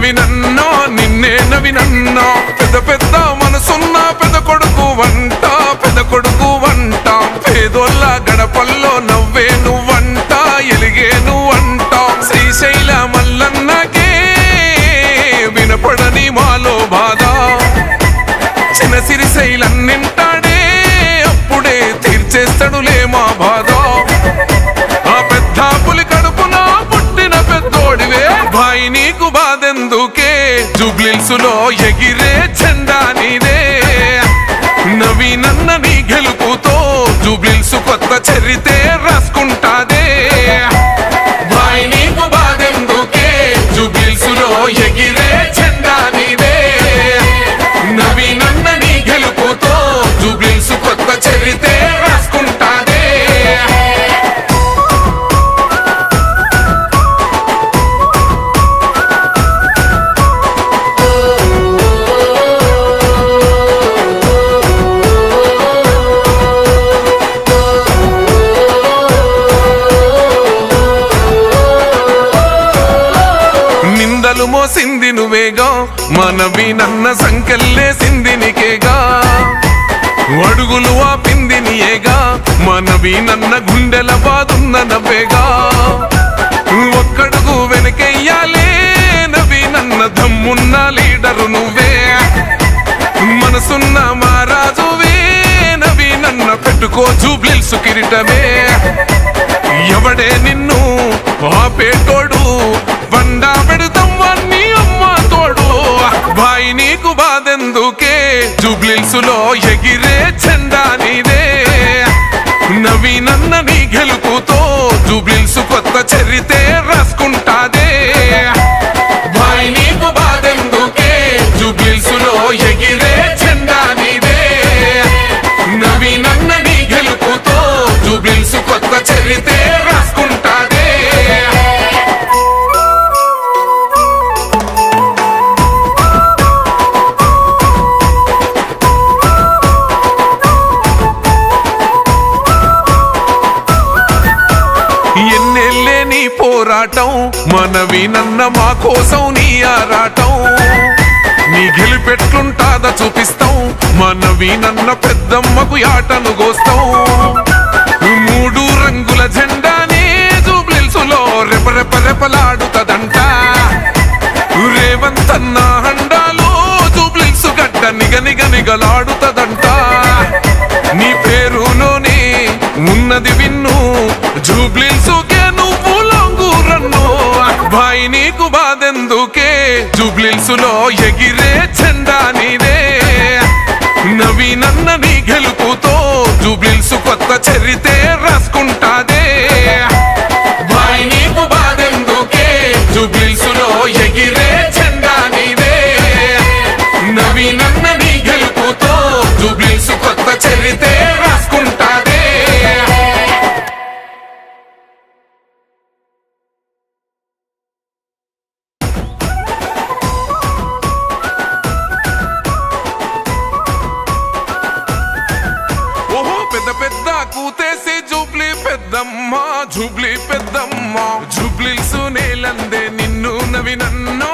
నవినన్నో నిన్నే నవినన్నో పెద్ద పెద్ద మనసున్న పెద్ద కొడుకు వంట పెద్ద కొడుకు వంట పేదోళ్ళ గడపల్లో నవ్వే నువ్వంట ఎలిగే నువ్వంట శ్రీశైల మల్లన్నకే వినపడని మాలో బాధ చిన్న సిరిశైలన్నింటాడే అప్పుడే తీర్చేస్తాడులే మా బాధ ఆ పెద్ద పులి కడుపున పుట్టిన పెద్దోడివే భాయి నీకు బాధెందుకే జూబ్లీహిల్స్లో ఎగిరే జెండా నీదే నవీనన్న నీ గెలుపుతో జూబ్లీహిల్స్ కొత్త చరితే రాసుకుంటాదే భాయి నీకు బాధెందుకే జూబ్లీహిల్స్లో ఎగిరే జెండా నీదే నవీనన్న నీ గెలుపుతో జూబ్లీహిల్స్ కొత్త చరితే రాసుకుంటాదే నిందలు మోసింది నువ్వేగా మనవీనన్న సంకెళ్ళేసింది నీకేగా అడుగులు ఆపింది నీయేగా మనవీనన్న గుండెల బాదున్న నవ్వేగా ఒక్కడుగు వెనకెయ్యాలే నవీనన్న దమ్మున్న లీడరు నువ్వే మనసున్న మహారాజువే నవీనన్న పెట్టుకో జూబ్లీహిల్స్ కిరీటమే ఎవడే నిన్ను ఆపేటోడు బండా పెడతాం వాణ్ణి అమ్మ తోడు భాయి నీకు బాధెందుకే జూబ్లీహిల్స్లో ఎగిరే జెండా నీదే నవీనన్న నీ గెలుపుతో జూబ్లీహిల్స్ కొత్త చరితే రాసుకుంటాదే భాయి నీకు బాధెందుకే జూబ్లీహిల్స్లో ఎగిరే జెండా నీదే నవీనన్న నీ గెలుపుతో జూబ్లీహిల్స్ కొత్త చరితే రాసుకుంటాదే ఎన్నెళ్ళే నీ పోరాటం మనవీనన్న మా కోసం నీ ఆరాటం నీ గెలిపెట్లుంటాదా చూపిస్తాం మనవీనన్న పెద్దమ్మకు యాటను గోస్తాం మూడు రంగుల జెండానే జూబ్లీహిల్స్లో రెపరెపరెపలాడుతదంట రేవంతన్న హండాలో జూబ్లీహిల్స్ గడ్డ నిగనిగనిగలాడుతదంట నీ పేరులోనే ఉన్నది విన్ను జూబ్లీహిల్స్కే నువ్వు లొంగురన్ను భాయి నీకు బాధెందుకే జూబ్లీహిల్స్లో ఎగిరే జెండా నీదే నవీనన్న నీ గెలుపుతో జూబ్లీహిల్స్ కొత్త చరితే రాసుకుంటాదే భాయి నీకు బాధెందుకే జూబ్లీహిల్స్లో ఎగిరే జెండా నీదే నవీనన్న నీ గెలుపుతో జూబ్లీహిల్స్ కొత్త చరితే రాసుకుంటాదే ఓహో పెద్ద పెద్ద కూతేసి జూబ్లీ పెద్దమ్మ జూబ్లీ పెద్దమ్మ జూబ్లీహిల్స్ నేలందే నిన్ను నవీనన్నో